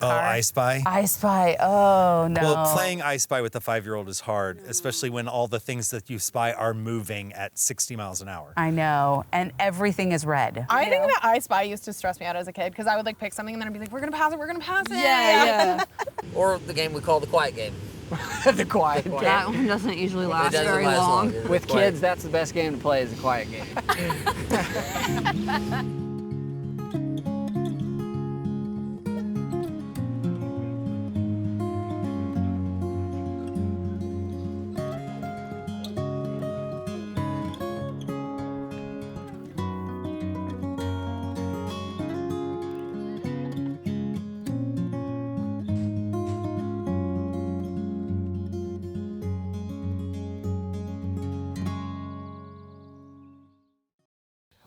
Oh, I Spy? I Spy. Oh, no. Well, playing I Spy with a 5-year-old is hard, especially when all the things that you spy are moving at 60 miles an hour. I know. And everything is red. I think that I Spy used to stress me out as a kid because I would like pick something and then I'd be like, we're going to pass it, we're going to pass it. Yeah. Or the game we call the quiet game. The quiet game. That one doesn't usually last very last long. With kids, that's the best game to play is a quiet game.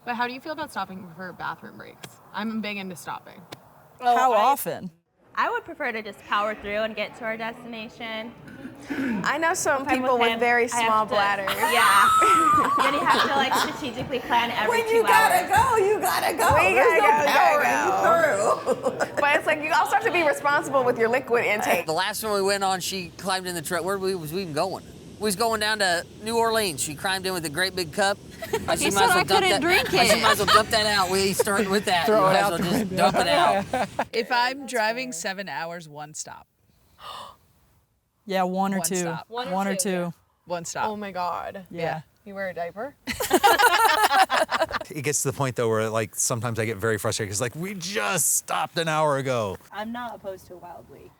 But how do you feel about stopping for bathroom breaks? I'm big into stopping. How often? I would prefer to just power through and get to our destination. I know some If I'm people with him, very I have small to- bladders. Yeah. Then you have to like strategically plan every When 2 you gotta hours. go, you gotta go. We There's gotta no go, powering you through. But it's like you also have to be responsible with your liquid intake. The last one we went on, she climbed in the truck. Where was we even going? We was going down to New Orleans. She climbed in with a great big cup. He said I couldn't drink She it. might as well dump that out. We started with that. Throw You it might out as well the just window. dump it out. If I'm driving 7 hours, one stop. Yeah, one or One two. stop. One or two. One stop. Oh my God. Yeah. You wear a diaper? It gets to the point, though, where, like, sometimes I get very frustrated because, like, we just stopped an hour ago. I'm not opposed to a wild week.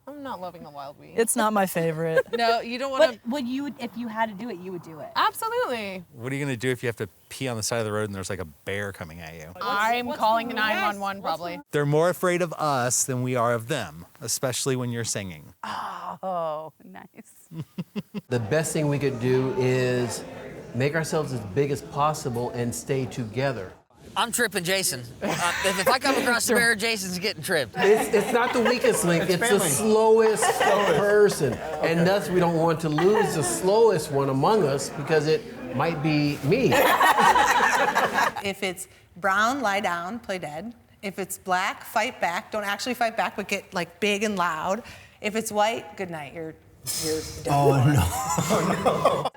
I'm not loving the wild weed. It's not my favorite. No, you don't want But would you, if you had to do it, you would do it. Absolutely. What are you going to do if you have to pee on the side of the road and there's, like, a bear coming at you? I'm calling 911 probably. They're more afraid of us than we are of them, especially when you're singing. Oh, nice. The best thing we could do is make ourselves as big as possible and stay together. I'm tripping Jason. If I come across the bear, Jason's getting tripped. It's not the weakest link, it's the slowest person. And thus we don't want to lose the slowest one among us because it might be me. If it's brown, lie down, play dead. If it's black, fight back. Don't actually fight back, but get like big and loud. If it's white, good night. You're done. Oh no.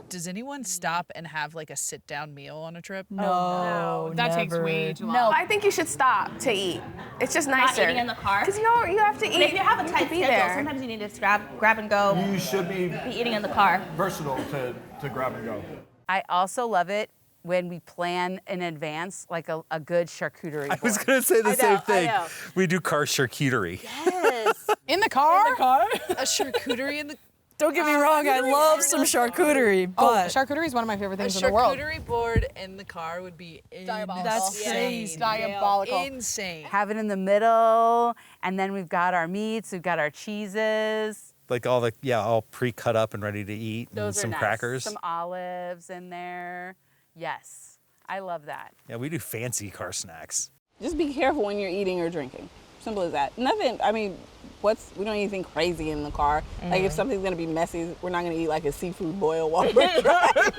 Does anyone stop and have like a sit-down meal on a trip? No, That takes never. way too long. No, I think you should stop to eat. It's just Not nicer. eating in the car. Because you have to eat. But if you have a You tight could be schedule, there. sometimes you need to just grab and go. You should be Eating in the car. versatile to grab and go. I also love it when we plan in advance, like a good charcuterie board. I was going to say the I same know, I thing. know. We do car charcuterie. Yes. In the car? A charcuterie in the... Don't get me wrong, I love some charcuterie, Oh, but charcuterie is one of my favorite a things in the world. charcuterie board in the car would be Diabolical. That's It's diabolical. insane. Have it in the middle, and then we've got our meats, we've got our cheeses. Like all pre-cut up and ready to eat, and Those are some nice. crackers. Some olives in there. Yes, I love that. Yeah, we do fancy car snacks. Just be careful when you're eating or drinking. Simple as that. Nothing, I mean, we don't eat anything crazy in the car. Like if something's gonna be messy, we're not gonna eat like a seafood boil while we're driving.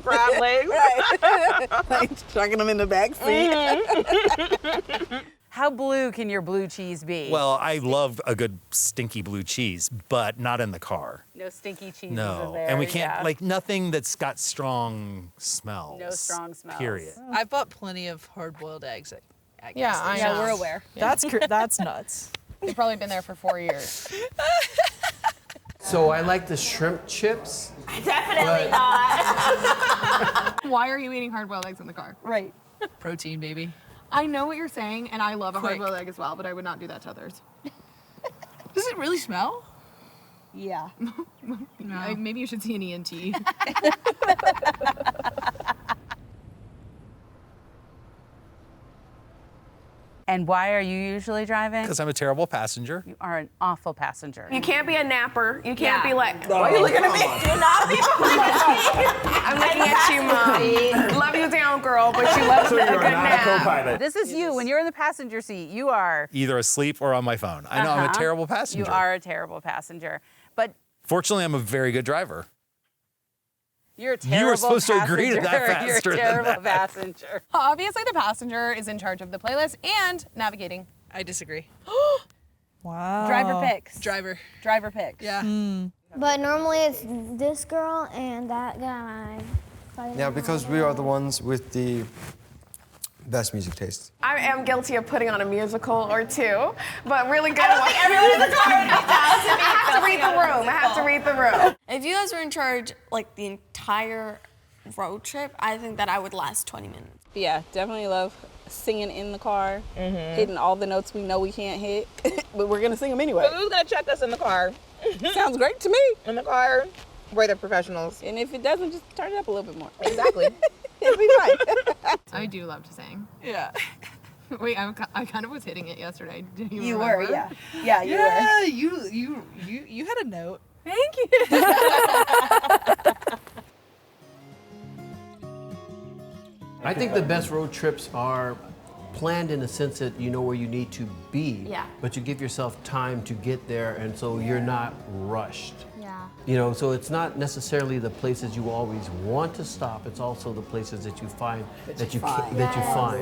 Crab legs. Right. Like chucking them in the back seat. How blue can your blue cheese be? Well, I love a good stinky blue cheese, but not in the car. No stinky cheeses No, in there. and we can't yeah. like nothing that's got strong smells. No strong smells. Period. I've bought plenty of hard-boiled eggs at Yeah, gas I stations. know. We're aware. That's nuts. They've probably been there for 4 years. So I like the shrimp chips. Definitely not. Why are you eating hard-boiled eggs in the car? Right. Protein, baby. I know what you're saying, and I love a Quick. hard-boiled egg as well, but I would not do that to others. Does it really smell? Yeah. No. Maybe you should see an ENT. And why are you usually driving? Because I'm a terrible passenger. You are an awful passenger. You can't be a napper. You can't Yeah. be like, why are you looking at me? Do not be I'm looking at you, Mom. Love you down, girl, but you love So a you good are not a nap. co-pilot. This is you. When you're in the passenger seat, you are. Either asleep or on my phone. I know I'm a terrible passenger. You are a terrible passenger. But Fortunately, I'm a very good driver. You're a terrible You were supposed to agree to that passenger. faster You're a than terrible that. passenger. Obviously, the passenger is in charge of the playlist and navigating. I disagree. Wow. Driver picks. Driver. Driver picks. Yeah. But normally it's this girl and that guy. Yeah, because we are the ones with the best music taste. I am guilty of putting on a musical or two, but really good ones. I have to read the room. I have to read the room. If you guys were in charge like the entire road trip, I think that I would last 20 minutes. Yeah, definitely love singing in the car, hitting all the notes we know we can't hit, but we're gonna sing them anyway. But who's gonna check us in the car? Sounds great to me. In the car, we're the professionals. And if it doesn't, just turn it up a little bit more. Exactly. It'll be fine. I do love to sing. Yeah. Wait, I kind of was hitting it yesterday. Did you You remember? were, yeah. Yeah, you were. Yeah, you had a note. Thank you. I think the best road trips are planned in the sense that you know where you need to be, Yeah. but you give yourself time to get there, and so you're not rushed. Yeah. You know, so it's not necessarily the places you always want to stop. It's also the places that you find that you find.